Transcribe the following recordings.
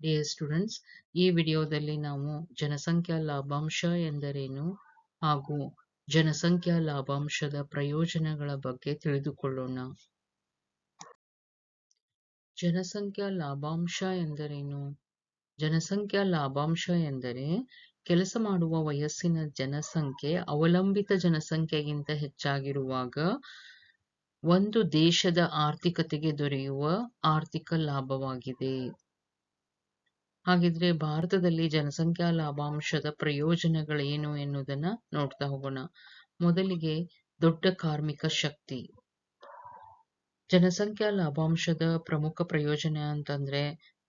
Dear students, ಈ ವಿಡಿಯೋದಲ್ಲಿ ನಾವು ಜನಸಂಖ್ಯಾ ಲಾಭಾಂಶ ಎಂದರೇನು ಹಾಗೂ ಜನಸಂಖ್ಯಾ ಲಾಭಾಂಶದ ಪ್ರಯೋಜನಗಳ ಬಗ್ಗೆ ತಿಳಿದುಕೊಳ್ಳೋಣ. ಜನಸಂಖ್ಯಾ ಲಾಭಾಂಶ ಎಂದರೇನು? ಜನಸಂಖ್ಯಾ ಲಾಭಾಂಶ ಎಂದರೆ ಕೆಲಸ ಮಾಡುವ ವಯಸ್ಸಿನ ಜನಸಂಖ್ಯೆ ಅವಲಂಬಿತ ಜನಸಂಖ್ಯೆಗಿಂತ ಹೆಚ್ಚಾಗಿರುವಾಗ ಒಂದು ದೇಶದ ಆರ್ಥಿಕತೆಗೆ ದೊರೆಯುವ ಆರ್ಥಿಕ ಲಾಭವಾಗಿದೆ. ಹಾಗಿದ್ರೆ ಭಾರತದಲ್ಲಿ ಜನಸಂಖ್ಯಾ ಲಾಭಾಂಶದ ಪ್ರಯೋಜನಗಳೇನು ಎನ್ನುವುದನ್ನ ನೋಡ್ತಾ ಹೋಗೋಣ. ಮೊದಲಿಗೆ ದೊಡ್ಡ ಕಾರ್ಮಿಕ ಶಕ್ತಿ. ಜನಸಂಖ್ಯಾ ಲಾಭಾಂಶದ ಪ್ರಮುಖ ಪ್ರಯೋಜನ ಅಂತಂದ್ರೆ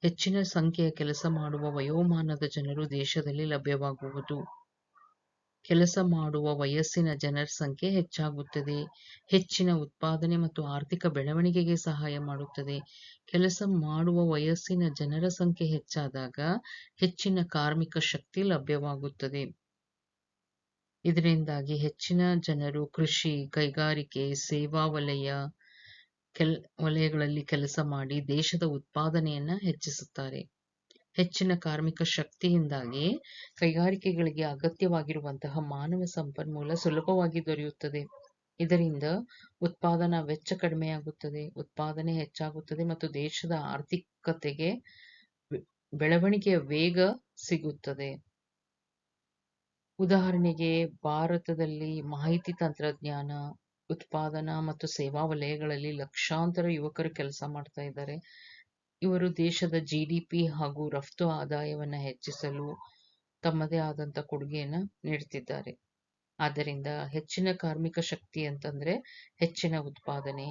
ಹೆಚ್ಚಿನ ಸಂಖ್ಯೆಯ ಕೆಲಸ ಮಾಡುವ ವಯೋಮಾನದ ಜನರು ದೇಶದಲ್ಲಿ ಲಭ್ಯವಾಗುವುದು. ಕೆಲಸ ಮಾಡುವ ವಯಸ್ಸಿನ ಜನರ ಸಂಖ್ಯೆ ಹೆಚ್ಚಾಗುತ್ತದೆ. ಹೆಚ್ಚಿನ ಉತ್ಪಾದನೆ ಮತ್ತು ಆರ್ಥಿಕ ಬೆಳವಣಿಗೆಗೆ ಸಹಾಯ ಮಾಡುತ್ತದೆ. ಕೆಲಸ ಮಾಡುವ ವಯಸ್ಸಿನ ಜನರ ಸಂಖ್ಯೆ ಹೆಚ್ಚಾದಾಗ ಹೆಚ್ಚಿನ ಕಾರ್ಮಿಕ ಶಕ್ತಿ ಲಭ್ಯವಾಗುತ್ತದೆ. ಇದರಿಂದಾಗಿ ಹೆಚ್ಚಿನ ಜನರು ಕೃಷಿ, ಕೈಗಾರಿಕೆ, ಸೇವಾ ವಲಯಗಳಲ್ಲಿ ಕೆಲಸ ಮಾಡಿ ದೇಶದ ಉತ್ಪಾದನೆಯನ್ನ ಹೆಚ್ಚಿಸುತ್ತಾರೆ. ಹೆಚ್ಚಿನ ಕಾರ್ಮಿಕ ಶಕ್ತಿಯಿಂದಾಗಿ ಕೈಗಾರಿಕೆಗಳಿಗೆ ಅಗತ್ಯವಾಗಿರುವಂತಹ ಮಾನವ ಸಂಪನ್ಮೂಲ ಸುಲಭವಾಗಿ ದೊರೆಯುತ್ತದೆ. ಇದರಿಂದ ಉತ್ಪಾದನಾ ವೆಚ್ಚ ಕಡಿಮೆಯಾಗುತ್ತದೆ, ಉತ್ಪಾದನೆ ಹೆಚ್ಚಾಗುತ್ತದೆ ಮತ್ತು ದೇಶದ ಆರ್ಥಿಕತೆಗೆ ಬೆಳವಣಿಗೆಯ ವೇಗ ಸಿಗುತ್ತದೆ. ಉದಾಹರಣೆಗೆ ಭಾರತದಲ್ಲಿ ಮಾಹಿತಿ ತಂತ್ರಜ್ಞಾನ, ಉತ್ಪಾದನಾ ಮತ್ತು ಸೇವಾ ವಲಯಗಳಲ್ಲಿ ಲಕ್ಷಾಂತರ ಯುವಕರು ಕೆಲಸ ಮಾಡ್ತಾ ಇದ್ದಾರೆ. ಇವರು ದೇಶದ GDP ಹಾಗೂ ರಫ್ತು ಆದಾಯವನ್ನ ಹೆಚ್ಚಿಸಲು ತಮ್ಮದೇ ಆದಂತ ಕೊಡುಗೆಯನ್ನ ನೀಡುತ್ತಿದ್ದಾರೆ. ಆದ್ದರಿಂದ ಹೆಚ್ಚಿನ ಕಾರ್ಮಿಕ ಶಕ್ತಿ ಅಂತಂದ್ರೆ ಹೆಚ್ಚಿನ ಉತ್ಪಾದನೆ,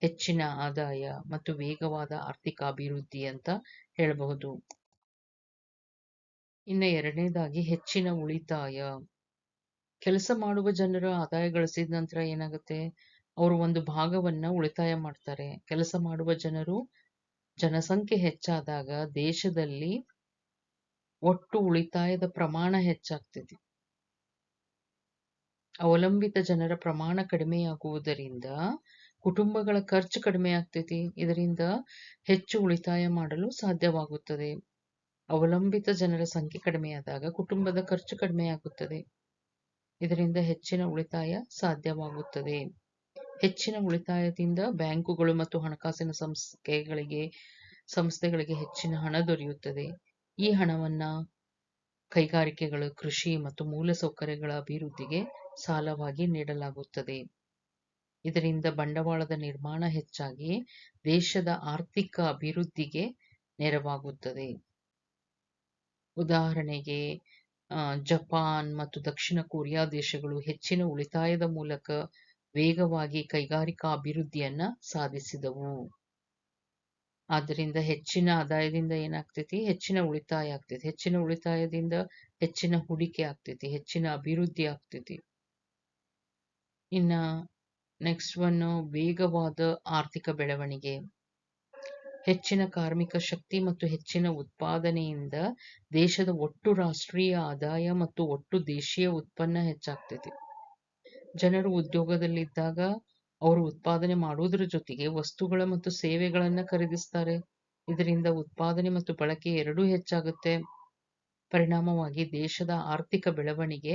ಹೆಚ್ಚಿನ ಆದಾಯ ಮತ್ತು ವೇಗವಾದ ಆರ್ಥಿಕ ಅಭಿವೃದ್ಧಿ ಅಂತ ಹೇಳಬಹುದು. ಇನ್ನು ಎರಡನೇದಾಗಿ ಹೆಚ್ಚಿನ ಉಳಿತಾಯ. ಕೆಲಸ ಮಾಡುವ ಜನರು ಆದಾಯ ಗಳಿಸಿದ ನಂತರ ಏನಾಗುತ್ತೆ, ಅವರು ಒಂದು ಭಾಗವನ್ನ ಉಳಿತಾಯ ಮಾಡ್ತಾರೆ. ಕೆಲಸ ಮಾಡುವ ಜನಸಂಖ್ಯೆ ಹೆಚ್ಚಾದಾಗ ದೇಶದಲ್ಲಿ ಒಟ್ಟು ಉಳಿತಾಯದ ಪ್ರಮಾಣ ಹೆಚ್ಚಾಗ್ತದೆ. ಅವಲಂಬಿತ ಜನರ ಪ್ರಮಾಣ ಕಡಿಮೆಯಾಗುವುದರಿಂದ ಕುಟುಂಬಗಳ ಖರ್ಚು ಕಡಿಮೆ ಆಗ್ತೈತಿ. ಇದರಿಂದ ಹೆಚ್ಚು ಉಳಿತಾಯ ಮಾಡಲು ಸಾಧ್ಯವಾಗುತ್ತದೆ. ಅವಲಂಬಿತ ಜನರ ಸಂಖ್ಯೆ ಕಡಿಮೆಯಾದಾಗ ಕುಟುಂಬದ ಖರ್ಚು ಕಡಿಮೆಯಾಗುತ್ತದೆ. ಇದರಿಂದ ಹೆಚ್ಚಿನ ಉಳಿತಾಯ ಸಾಧ್ಯವಾಗುತ್ತದೆ. ಹೆಚ್ಚಿನ ಉಳಿತಾಯದಿಂದ ಬ್ಯಾಂಕುಗಳು ಮತ್ತು ಹಣಕಾಸಿನ ಸಂಸ್ಥೆಗಳಿಗೆ ಹೆಚ್ಚಿನ ಹಣ ದೊರೆಯುತ್ತದೆ. ಈ ಹಣವನ್ನ ಕೈಗಾರಿಕೆಗಳು, ಕೃಷಿ ಮತ್ತು ಮೂಲಸೌಕರ್ಯಗಳ ಅಭಿವೃದ್ಧಿಗೆ ಸಾಲವಾಗಿ ನೀಡಲಾಗುತ್ತದೆ. ಇದರಿಂದ ಬಂಡವಾಳದ ನಿರ್ಮಾಣ ಹೆಚ್ಚಾಗಿ ದೇಶದ ಆರ್ಥಿಕ ಅಭಿವೃದ್ಧಿಗೆ ನೆರವಾಗುತ್ತದೆ. ಉದಾಹರಣೆಗೆ ಜಪಾನ್ ಮತ್ತು ದಕ್ಷಿಣ ಕೊರಿಯಾ ದೇಶಗಳು ಹೆಚ್ಚಿನ ಉಳಿತಾಯದ ಮೂಲಕ ವೇಗವಾಗಿ ಕೈಗಾರಿಕಾ ಅಭಿವೃದ್ಧಿಯನ್ನ ಸಾಧಿಸಿದವು. ಆದ್ದರಿಂದ ಹೆಚ್ಚಿನ ಆದಾಯದಿಂದ ಏನಾಗ್ತೈತಿ, ಹೆಚ್ಚಿನ ಉಳಿತಾಯ ಆಗ್ತೈತಿ. ಹೆಚ್ಚಿನ ಉಳಿತಾಯದಿಂದ ಹೆಚ್ಚಿನ ಹೂಡಿಕೆ ಆಗ್ತೈತಿ, ಹೆಚ್ಚಿನ ಅಭಿವೃದ್ಧಿ ಆಗ್ತೈತಿ. ಇನ್ನ ನೆಕ್ಸ್ಟ್ ಒನ್, ವೇಗವಾದ ಆರ್ಥಿಕ ಬೆಳವಣಿಗೆ. ಹೆಚ್ಚಿನ ಕಾರ್ಮಿಕ ಶಕ್ತಿ ಮತ್ತು ಹೆಚ್ಚಿನ ಉತ್ಪಾದನೆಯಿಂದ ದೇಶದ ಒಟ್ಟು ರಾಷ್ಟ್ರೀಯ ಆದಾಯ ಮತ್ತು ಒಟ್ಟು ದೇಶೀಯ ಉತ್ಪನ್ನ ಹೆಚ್ಚಾಗ್ತೈತಿ. ಜನರು ಉದ್ಯೋಗದಲ್ಲಿದ್ದಾಗ ಅವರು ಉತ್ಪಾದನೆ ಮಾಡುವುದರ ಜೊತೆಗೆ ವಸ್ತುಗಳ ಮತ್ತು ಸೇವೆಗಳನ್ನ ಖರೀದಿಸ್ತಾರೆ. ಇದರಿಂದ ಉತ್ಪಾದನೆ ಮತ್ತು ಬಳಕೆ ಎರಡೂ ಹೆಚ್ಚಾಗುತ್ತೆ. ಪರಿಣಾಮವಾಗಿ ದೇಶದ ಆರ್ಥಿಕ ಬೆಳವಣಿಗೆ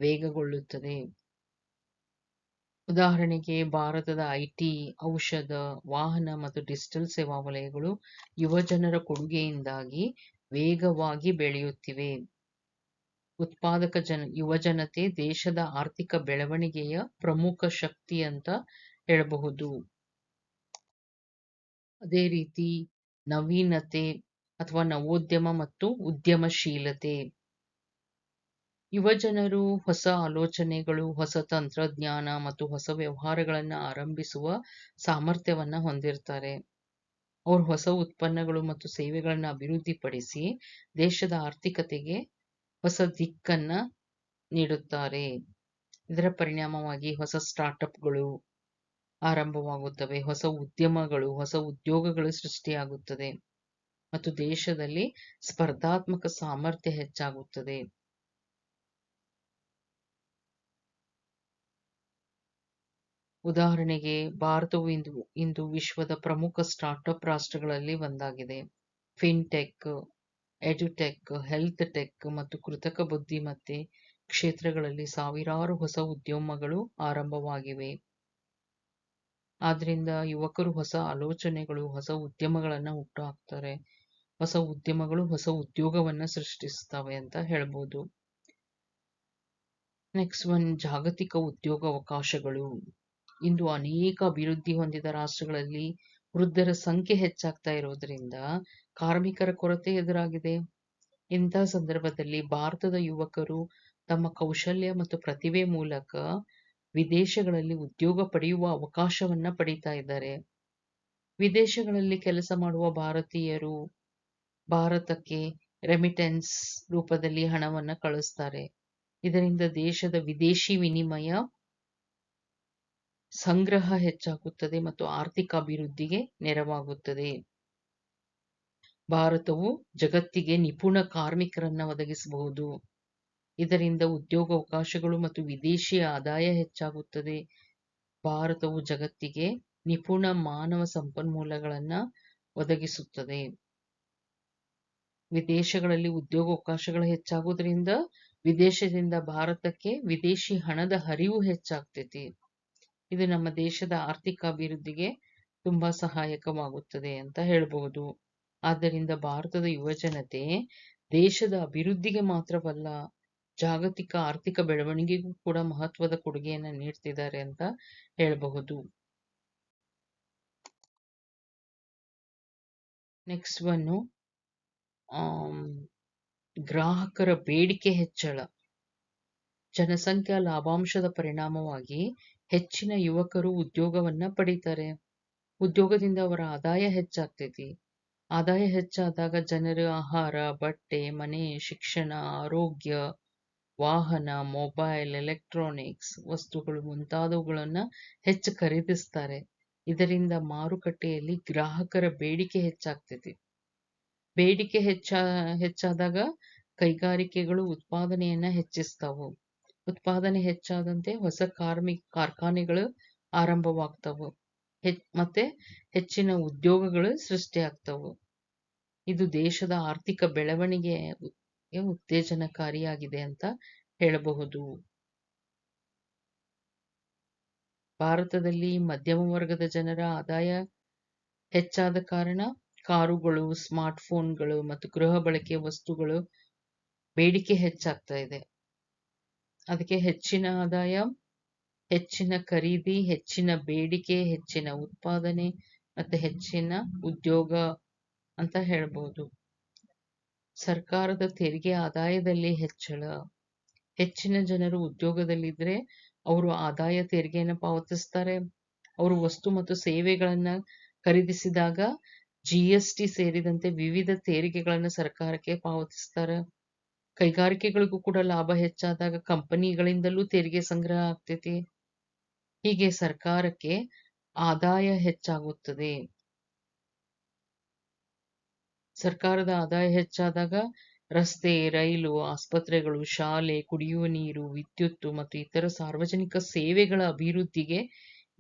ವೇಗಗೊಳ್ಳುತ್ತದೆ. ಉದಾಹರಣೆಗೆ ಭಾರತದ IT, ಔಷಧ, ವಾಹನ ಮತ್ತು ಡಿಜಿಟಲ್ ಸೇವಾ ವಲಯಗಳು ಯುವಜನರ ಕೊಡುಗೆಯಿಂದಾಗಿ ವೇಗವಾಗಿ ಬೆಳೆಯುತ್ತಿವೆ. ಉತ್ಪಾದಕ ಯುವಜನತೆ ದೇಶದ ಆರ್ಥಿಕ ಬೆಳವಣಿಗೆಯ ಪ್ರಮುಖ ಶಕ್ತಿ ಅಂತ ಹೇಳಬಹುದು. ಅದೇ ರೀತಿ ನವೀನತೆ ಅಥವಾ ನವೋದ್ಯಮ ಮತ್ತು ಉದ್ಯಮಶೀಲತೆ. ಯುವಜನರು ಹೊಸ ಆಲೋಚನೆಗಳು, ಹೊಸ ತಂತ್ರಜ್ಞಾನ ಮತ್ತು ಹೊಸ ವ್ಯವಹಾರಗಳನ್ನ ಆರಂಭಿಸುವ ಸಾಮರ್ಥ್ಯವನ್ನ ಹೊಂದಿರ್ತಾರೆ. ಅವರು ಹೊಸ ಉತ್ಪನ್ನಗಳು ಮತ್ತು ಸೇವೆಗಳನ್ನ ಅಭಿವೃದ್ಧಿಪಡಿಸಿ ದೇಶದ ಆರ್ಥಿಕತೆಗೆ ಹೊಸ ದಿಕ್ಕನ್ನ ನೀಡುತ್ತಾರೆ. ಇದರ ಪರಿಣಾಮವಾಗಿ ಹೊಸ ಸ್ಟಾರ್ಟ್ಅಪ್ಗಳು ಆರಂಭವಾಗುತ್ತವೆ, ಹೊಸ ಉದ್ಯಮಗಳು, ಹೊಸ ಉದ್ಯೋಗಗಳು ಸೃಷ್ಟಿಯಾಗುತ್ತದೆ ಮತ್ತು ದೇಶದಲ್ಲಿ ಸ್ಪರ್ಧಾತ್ಮಕ ಸಾಮರ್ಥ್ಯ ಹೆಚ್ಚಾಗುತ್ತದೆ. ಉದಾಹರಣೆಗೆ ಭಾರತವು ಇಂದು ವಿಶ್ವದ ಪ್ರಮುಖ ಸ್ಟಾರ್ಟ್ಅಪ್ ರಾಷ್ಟ್ರಗಳಲ್ಲಿ ಒಂದಾಗಿದೆ. ಫಿನ್ಟೆಕ್, ಎಡ್ಯುಟೆಕ್, ಹೆಲ್ತ್ ಟೆಕ್ ಮತ್ತು ಕೃತಕ ಬುದ್ಧಿಮತ್ತೆ ಕ್ಷೇತ್ರಗಳಲ್ಲಿ ಸಾವಿರಾರು ಹೊಸ ಉದ್ಯಮಗಳು ಆರಂಭವಾಗಿವೆ. ಆದ್ರಿಂದ ಯುವಕರು ಹೊಸ ಆಲೋಚನೆಗಳು, ಹೊಸ ಉದ್ಯಮಗಳನ್ನ ಹುಟ್ಟುಹಾಕ್ತಾರೆ. ಹೊಸ ಉದ್ಯಮಗಳು ಹೊಸ ಉದ್ಯೋಗವನ್ನ ಸೃಷ್ಟಿಸ್ತವೆ ಅಂತ ಹೇಳ್ಬೋದು. ನೆಕ್ಸ್ಟ್ ಒನ್, ಜಾಗತಿಕ ಉದ್ಯೋಗ ಅವಕಾಶಗಳು. ಇಂದು ಅನೇಕ ಅಭಿವೃದ್ಧಿ ಹೊಂದಿದ ರಾಷ್ಟ್ರಗಳಲ್ಲಿ ವೃದ್ಧರ ಸಂಖ್ಯೆ ಹೆಚ್ಚಾಗ್ತಾ ಇರೋದ್ರಿಂದ ಕಾರ್ಮಿಕರ ಕೊರತೆ ಎದುರಾಗಿದೆ. ಇಂಥ ಸಂದರ್ಭದಲ್ಲಿ ಭಾರತದ ಯುವಕರು ತಮ್ಮ ಕೌಶಲ್ಯ ಮತ್ತು ಪ್ರತಿಭೆ ಮೂಲಕ ವಿದೇಶಗಳಲ್ಲಿ ಉದ್ಯೋಗ ಪಡೆಯುವ ಅವಕಾಶವನ್ನ ಪಡೀತಾ ಇದ್ದಾರೆ. ವಿದೇಶಗಳಲ್ಲಿ ಕೆಲಸ ಮಾಡುವ ಭಾರತೀಯರು ಭಾರತಕ್ಕೆ ರೆಮಿಟೆನ್ಸ್ ರೂಪದಲ್ಲಿ ಹಣವನ್ನ ಕಳಿಸ್ತಾರೆ. ಇದರಿಂದ ದೇಶದ ವಿದೇಶಿ ವಿನಿಮಯ ಸಂಗ್ರಹ ಹೆಚ್ಚಾಗುತ್ತದೆ ಮತ್ತು ಆರ್ಥಿಕ ಅಭಿವೃದ್ಧಿಗೆ ನೆರವಾಗುತ್ತದೆ. ಭಾರತವು ಜಗತ್ತಿಗೆ ನಿಪುಣ ಕಾರ್ಮಿಕರನ್ನ ಒದಗಿಸಬಹುದು. ಇದರಿಂದ ಉದ್ಯೋಗಾವಕಾಶಗಳು ಮತ್ತು ವಿದೇಶಿ ಆದಾಯ ಹೆಚ್ಚಾಗುತ್ತದೆ. ಭಾರತವು ಜಗತ್ತಿಗೆ ನಿಪುಣ ಮಾನವ ಸಂಪನ್ಮೂಲಗಳನ್ನ ಒದಗಿಸುತ್ತದೆ. ವಿದೇಶಗಳಲ್ಲಿ ಉದ್ಯೋಗಾವಕಾಶಗಳು ಹೆಚ್ಚಾಗುವುದರಿಂದ ವಿದೇಶದಿಂದ ಭಾರತಕ್ಕೆ ವಿದೇಶಿ ಹಣದ ಹರಿವು ಹೆಚ್ಚಾಗ್ತೈತಿ. ಇದು ನಮ್ಮ ದೇಶದ ಆರ್ಥಿಕ ಅಭಿವೃದ್ಧಿಗೆ ತುಂಬಾ ಸಹಾಯಕವಾಗುತ್ತದೆ ಅಂತ ಹೇಳ್ಬಹುದು. ಆದ್ದರಿಂದ ಭಾರತದ ಯುವಜನತೆ ದೇಶದ ಅಭಿವೃದ್ಧಿಗೆ ಮಾತ್ರವಲ್ಲ, ಜಾಗತಿಕ ಆರ್ಥಿಕ ಬೆಳವಣಿಗೆಗೂ ಕೂಡ ಮಹತ್ವದ ಕೊಡುಗೆಯನ್ನು ನೀಡ್ತಿದ್ದಾರೆ ಅಂತ ಹೇಳಬಹುದು. ನೆಕ್ಸ್ಟ್ ಒನ್ನು, ಗ್ರಾಹಕರ ಬೇಡಿಕೆ ಹೆಚ್ಚಳ. ಜನಸಂಖ್ಯಾ ಲಾಭಾಂಶದ ಪರಿಣಾಮವಾಗಿ ಹೆಚ್ಚಿನ ಯುವಕರು ಉದ್ಯೋಗವನ್ನ ಪಡೀತಾರೆ. ಉದ್ಯೋಗದಿಂದ ಅವರ ಆದಾಯ ಹೆಚ್ಚಾಗ್ತೈತಿ. ಆದಾಯ ಹೆಚ್ಚಾದಾಗ ಜನರು ಆಹಾರ, ಬಟ್ಟೆ, ಮನೆ, ಶಿಕ್ಷಣ, ಆರೋಗ್ಯ, ವಾಹನ, ಮೊಬೈಲ್, ಎಲೆಕ್ಟ್ರಾನಿಕ್ಸ್ ವಸ್ತುಗಳು ಮುಂತಾದವುಗಳನ್ನ ಹೆಚ್ಚು ಖರೀದಿಸ್ತಾರೆ. ಇದರಿಂದ ಮಾರುಕಟ್ಟೆಯಲ್ಲಿ ಗ್ರಾಹಕರ ಬೇಡಿಕೆ ಹೆಚ್ಚಾಗ್ತೈತಿ. ಬೇಡಿಕೆ ಹೆಚ್ಚಾದಾಗ ಕೈಗಾರಿಕೆಗಳು ಉತ್ಪಾದನೆಯನ್ನ ಹೆಚ್ಚಿಸ್ತಾವು. ಉತ್ಪಾದನೆ ಹೆಚ್ಚಾದಂತೆ ಹೊಸ ಕಾರ್ಖಾನೆಗಳು ಆರಂಭವಾಗ್ತಾವು. ಮತ್ತೆ ಹೆಚ್ಚಿನ ಉದ್ಯೋಗಗಳು ಸೃಷ್ಟಿಯಾಗ್ತಾವು. ಇದು ದೇಶದ ಆರ್ಥಿಕ ಬೆಳವಣಿಗೆಗೆ ಉತ್ತೇಜನಕಾರಿಯಾಗಿದೆ ಅಂತ ಹೇಳಬಹುದು. ಭಾರತದಲ್ಲಿ ಮಧ್ಯಮ ವರ್ಗದ ಜನರ ಆದಾಯ ಹೆಚ್ಚಾದ ಕಾರಣ ಕಾರುಗಳು, ಸ್ಮಾರ್ಟ್ಫೋನ್ಗಳು ಮತ್ತು ಗೃಹ ಬಳಕೆಯ ವಸ್ತುಗಳು ಬೇಡಿಕೆ ಹೆಚ್ಚಾಗ್ತಾ ಇದೆ. ಅದಕ್ಕೆ ಹೆಚ್ಚಿನ ಆದಾಯ, ಹೆಚ್ಚಿನ ಖರೀದಿ, ಹೆಚ್ಚಿನ ಬೇಡಿಕೆ, ಹೆಚ್ಚಿನ ಉತ್ಪಾದನೆ ಮತ್ತೆ ಹೆಚ್ಚಿನ ಉದ್ಯೋಗ ಅಂತ ಹೇಳ್ಬೋದು. ಸರ್ಕಾರದ ತೆರಿಗೆ ಆದಾಯದಲ್ಲಿ ಹೆಚ್ಚಳ. ಹೆಚ್ಚಿನ ಜನರು ಉದ್ಯೋಗದಲ್ಲಿದ್ರೆ ಅವರು ಆದಾಯ ತೆರಿಗೆಯನ್ನು ಪಾವತಿಸ್ತಾರೆ. ಅವರು ವಸ್ತು ಮತ್ತು ಸೇವೆಗಳನ್ನ ಖರೀದಿಸಿದಾಗ GST ಸೇರಿದಂತೆ ವಿವಿಧ ತೆರಿಗೆಗಳನ್ನು ಸರ್ಕಾರಕ್ಕೆ ಪಾವತಿಸ್ತಾರೆ. ಕೈಗಾರಿಕೆಗಳಿಗೂ ಕೂಡ ಲಾಭ ಹೆಚ್ಚಾದಾಗ ಕಂಪನಿಗಳಿಂದಲೂ ತೆರಿಗೆ ಸಂಗ್ರಹ ಆಗ್ತೈತಿ. ಹೀಗೆ ಸರ್ಕಾರಕ್ಕೆ ಆದಾಯ ಹೆಚ್ಚಾಗುತ್ತದೆ. ಸರ್ಕಾರದ ಆದಾಯ ಹೆಚ್ಚಾದಾಗ ರಸ್ತೆ, ರೈಲು, ಆಸ್ಪತ್ರೆಗಳು, ಶಾಲೆ, ಕುಡಿಯುವ ನೀರು, ವಿದ್ಯುತ್ ಮತ್ತು ಇತರ ಸಾರ್ವಜನಿಕ ಸೇವೆಗಳ ಅಭಿವೃದ್ಧಿಗೆ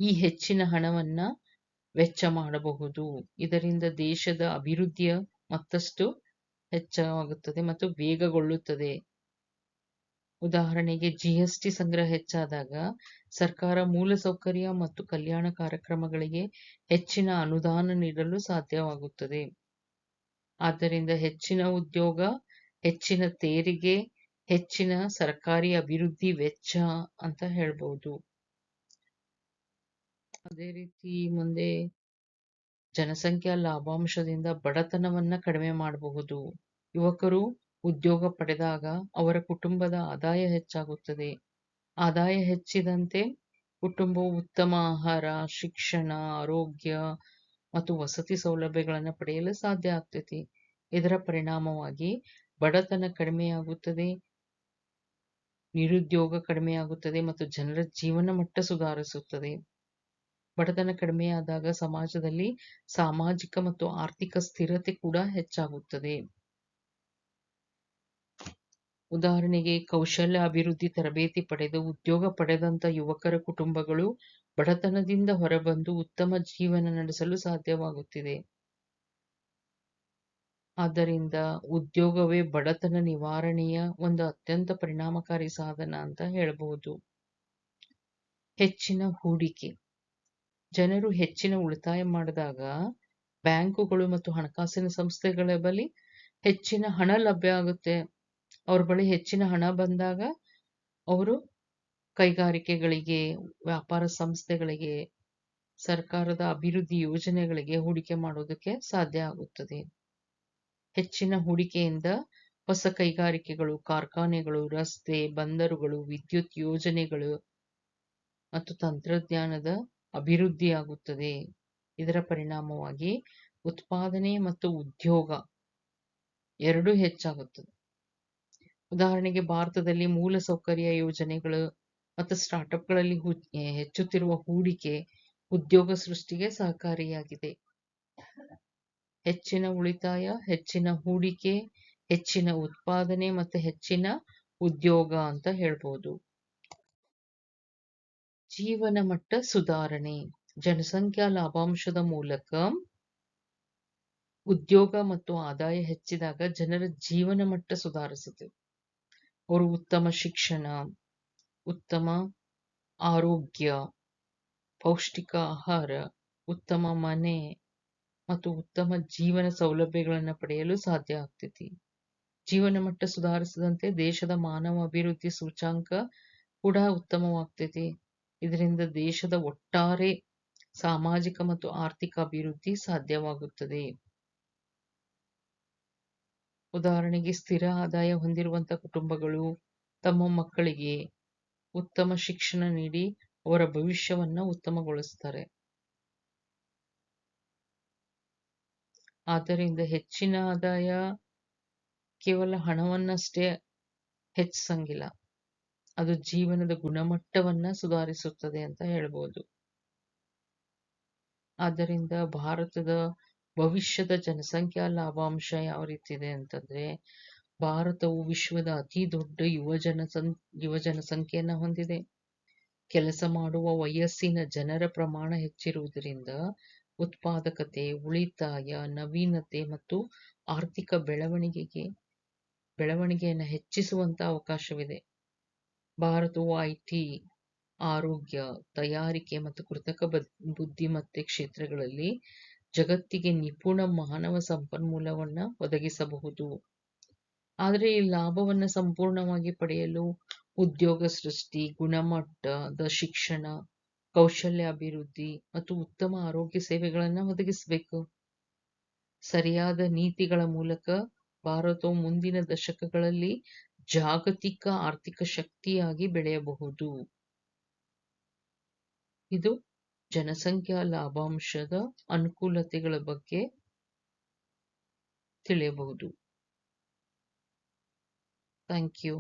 ಈ ಹೆಚ್ಚಿನ ಹಣವನ್ನ ವೆಚ್ಚ ಮಾಡಬಹುದು. ಇದರಿಂದ ದೇಶದ ಅಭಿವೃದ್ಧಿಯ ಮತ್ತಷ್ಟು ಹೆಚ್ಚಾಗುತ್ತದೆ ಮತ್ತು ವೇಗಗೊಳ್ಳುತ್ತದೆ. ಉದಾಹರಣೆಗೆ GST ಸಂಗ್ರಹ ಹೆಚ್ಚಾದಾಗ ಸರ್ಕಾರ ಮೂಲಸೌಕರ್ಯ ಮತ್ತು ಕಲ್ಯಾಣ ಕಾರ್ಯಕ್ರಮಗಳಿಗೆ ಹೆಚ್ಚಿನ ಅನುದಾನ ನೀಡಲು ಸಾಧ್ಯವಾಗುತ್ತದೆ. ಆದ್ದರಿಂದ ಹೆಚ್ಚಿನ ಉದ್ಯೋಗ, ಹೆಚ್ಚಿನ ತೆರಿಗೆ, ಹೆಚ್ಚಿನ ಸರ್ಕಾರಿ ಅಭಿವೃದ್ಧಿ ವೆಚ್ಚ ಅಂತ ಹೇಳ್ಬೋದು. ಅದೇ ರೀತಿ ಮುಂದೆ ಜನಸಂಖ್ಯಾ ಲಾಭಾಂಶದಿಂದ ಬಡತನವನ್ನ ಕಡಿಮೆ ಮಾಡಬಹುದು. ಯುವಕರು ಉದ್ಯೋಗ ಪಡೆದಾಗ ಅವರ ಕುಟುಂಬದ ಆದಾಯ ಹೆಚ್ಚಾಗುತ್ತದೆ. ಆದಾಯ ಹೆಚ್ಚಿದಂತೆ ಕುಟುಂಬವು ಉತ್ತಮ ಆಹಾರ, ಶಿಕ್ಷಣ, ಆರೋಗ್ಯ ಮತ್ತು ವಸತಿ ಸೌಲಭ್ಯಗಳನ್ನು ಪಡೆಯಲು ಸಾಧ್ಯ ಆಗ್ತೈತಿ. ಇದರ ಪರಿಣಾಮವಾಗಿ ಬಡತನ ಕಡಿಮೆಯಾಗುತ್ತದೆ, ನಿರುದ್ಯೋಗ ಕಡಿಮೆಯಾಗುತ್ತದೆ ಮತ್ತು ಜನರ ಜೀವನ ಮಟ್ಟ ಸುಧಾರಿಸುತ್ತದೆ. ಬಡತನ ಕಡಿಮೆಯಾದಾಗ ಸಮಾಜದಲ್ಲಿ ಸಾಮಾಜಿಕ ಮತ್ತು ಆರ್ಥಿಕ ಸ್ಥಿರತೆ ಕೂಡ ಹೆಚ್ಚಾಗುತ್ತದೆ. ಉದಾಹರಣೆಗೆ ಕೌಶಲ್ಯ ಅಭಿವೃದ್ಧಿ ತರಬೇತಿ ಪಡೆದು ಉದ್ಯೋಗ ಪಡೆದಂತ ಯುವಕರ ಕುಟುಂಬಗಳು ಬಡತನದಿಂದ ಹೊರಬಂದು ಉತ್ತಮ ಜೀವನ ನಡೆಸಲು ಸಾಧ್ಯವಾಗುತ್ತಿದೆ. ಆದ್ದರಿಂದ ಉದ್ಯೋಗವೇ ಬಡತನ ನಿವಾರಣೆಯ ಒಂದು ಅತ್ಯಂತ ಪರಿಣಾಮಕಾರಿ ಸಾಧನ ಅಂತ ಹೇಳಬಹುದು. ಹೆಚ್ಚಿನ ಹೂಡಿಕೆ. ಜನರು ಹೆಚ್ಚಿನ ಉಳಿತಾಯ ಮಾಡಿದಾಗ ಬ್ಯಾಂಕುಗಳು ಮತ್ತು ಹಣಕಾಸಿನ ಸಂಸ್ಥೆಗಳ ಬಳಿ ಹೆಚ್ಚಿನ ಹಣ ಲಭ್ಯ ಆಗುತ್ತೆ. ಅವ್ರ ಬಳಿ ಹೆಚ್ಚಿನ ಹಣ ಬಂದಾಗ ಅವರು ಕೈಗಾರಿಕೆಗಳಿಗೆ, ವ್ಯಾಪಾರ ಸಂಸ್ಥೆಗಳಿಗೆ, ಸರ್ಕಾರದ ಅಭಿವೃದ್ಧಿ ಯೋಜನೆಗಳಿಗೆ ಹೂಡಿಕೆ ಮಾಡೋದಕ್ಕೆ ಸಾಧ್ಯ ಆಗುತ್ತದೆ. ಹೆಚ್ಚಿನ ಹೂಡಿಕೆಯಿಂದ ಹೊಸ ಕೈಗಾರಿಕೆಗಳು, ಕಾರ್ಖಾನೆಗಳು, ರಸ್ತೆ, ಬಂದರುಗಳು, ವಿದ್ಯುತ್ ಯೋಜನೆಗಳು ಮತ್ತು ತಂತ್ರಜ್ಞಾನದ ಅಭಿವೃದ್ಧಿಯಾಗುತ್ತದೆ. ಇದರ ಪರಿಣಾಮವಾಗಿ ಉತ್ಪಾದನೆ ಮತ್ತು ಉದ್ಯೋಗ ಎರಡೂ ಹೆಚ್ಚಾಗುತ್ತದೆ. ಉದಾಹರಣೆಗೆ ಭಾರತದಲ್ಲಿ ಮೂಲಸೌಕರ್ಯ ಯೋಜನೆಗಳು ಮತ್ತು ಸ್ಟಾರ್ಟ್ಅಪ್ಗಳಲ್ಲಿ ಹೆಚ್ಚುತ್ತಿರುವ ಹೂಡಿಕೆ ಉದ್ಯೋಗ ಸೃಷ್ಟಿಗೆ ಸಹಕಾರಿಯಾಗಿದೆ. ಹೆಚ್ಚಿನ ಉಳಿತಾಯ, ಹೆಚ್ಚಿನ ಹೂಡಿಕೆ, ಹೆಚ್ಚಿನ ಉತ್ಪಾದನೆ ಮತ್ತು ಹೆಚ್ಚಿನ ಉದ್ಯೋಗ ಅಂತ ಹೇಳ್ಬೋದು. ಜೀವನ ಮಟ್ಟ ಸುಧಾರಣೆ. ಜನಸಂಖ್ಯಾ ಲಾಭಾಂಶದ ಮೂಲಕ ಉದ್ಯೋಗ ಮತ್ತು ಆದಾಯ ಹೆಚ್ಚಿದಾಗ ಜನರ ಜೀವನ ಮಟ್ಟ ಸುಧಾರಿಸುತ್ತದೆ. ಅವರು ಉತ್ತಮ ಶಿಕ್ಷಣ, ಉತ್ತಮ ಆರೋಗ್ಯ, ಪೌಷ್ಟಿಕ ಆಹಾರ, ಉತ್ತಮ ಮನೆ ಮತ್ತು ಉತ್ತಮ ಜೀವನ ಸೌಲಭ್ಯಗಳನ್ನು ಪಡೆಯಲು ಸಾಧ್ಯ ಆಗ್ತೈತಿ. ಜೀವನ ಮಟ್ಟ ಸುಧಾರಿಸಿದಂತೆ ದೇಶದ ಮಾನವ ಅಭಿವೃದ್ಧಿ ಸೂಚ್ಯಂಕ ಕೂಡ ಉತ್ತಮವಾಗ್ತೈತಿ. ಇದರಿಂದ ದೇಶದ ಒಟ್ಟಾರೆ ಸಾಮಾಜಿಕ ಮತ್ತು ಆರ್ಥಿಕ ಅಭಿವೃದ್ಧಿ ಸಾಧ್ಯವಾಗುತ್ತದೆ. ಉದಾಹರಣೆಗೆ ಸ್ಥಿರ ಆದಾಯ ಹೊಂದಿರುವಂತಹ ಕುಟುಂಬಗಳು ತಮ್ಮ ಮಕ್ಕಳಿಗೆ ಉತ್ತಮ ಶಿಕ್ಷಣ ನೀಡಿ ಅವರ ಭವಿಷ್ಯವನ್ನ ಉತ್ತಮಗೊಳಿಸ್ತಾರೆ. ಆದ್ದರಿಂದ ಹೆಚ್ಚಿನ ಆದಾಯ ಕೇವಲ ಹಣವನ್ನಷ್ಟೇ ಹೆಚ್ಚಿಸಂಗಿಲ್ಲ, ಅದು ಜೀವನದ ಗುಣಮಟ್ಟವನ್ನ ಸುಧಾರಿಸುತ್ತದೆ ಅಂತ ಹೇಳ್ಬೋದು. ಆದ್ದರಿಂದ ಭಾರತದ ಭವಿಷ್ಯದ ಜನಸಂಖ್ಯಾ ಲಾಭಾಂಶ ಯಾವ ರೀತಿ ಇದೆ ಅಂತಂದ್ರೆ, ಭಾರತವು ವಿಶ್ವದ ಅತಿ ದೊಡ್ಡ ಯುವ ಜನಸಂಖ್ಯೆಯನ್ನ ಹೊಂದಿದೆ. ಕೆಲಸ ಮಾಡುವ ವಯಸ್ಸಿನ ಜನರ ಪ್ರಮಾಣ ಹೆಚ್ಚಿರುವುದರಿಂದ ಉತ್ಪಾದಕತೆ, ಉಳಿತಾಯ, ನವೀನತೆ ಮತ್ತು ಆರ್ಥಿಕ ಬೆಳವಣಿಗೆಯನ್ನು ಹೆಚ್ಚಿಸುವಂತ ಅವಕಾಶವಿದೆ. ಭಾರತವು ಐಟಿ, ಆರೋಗ್ಯ, ತಯಾರಿಕೆ ಮತ್ತು ಕೃತಕ ಬುದ್ಧಿಮತ್ತೆ ಕ್ಷೇತ್ರಗಳಲ್ಲಿ ಜಗತ್ತಿಗೆ ನಿಪುಣ ಮಾನವ ಸಂಪನ್ಮೂಲವನ್ನ ಒದಗಿಸಬಹುದು. ಆದರೆ ಈ ಲಾಭವನ್ನ ಸಂಪೂರ್ಣವಾಗಿ ಪಡೆಯಲು ಉದ್ಯೋಗ ಸೃಷ್ಟಿ, ಗುಣಮಟ್ಟದ ಶಿಕ್ಷಣ, ಕೌಶಲ್ಯ ಅಭಿವೃದ್ಧಿ ಮತ್ತು ಉತ್ತಮ ಆರೋಗ್ಯ ಸೇವೆಗಳನ್ನ ಒದಗಿಸಬೇಕು. ಸರಿಯಾದ ನೀತಿಗಳ ಮೂಲಕ ಭಾರತವು ಮುಂದಿನ ದಶಕಗಳಲ್ಲಿ ಜಾಗತಿಕ ಆರ್ಥಿಕ ಶಕ್ತಿಯಾಗಿ ಬೆಳೆಯಬಹುದು. ಇದು ಜನಸಂಖ್ಯಾ ಲಾಭಾಂಶದ ಅನುಕೂಲತೆಗಳ ಬಗ್ಗೆ ತಿಳಿಯಬಹುದು. Thank you.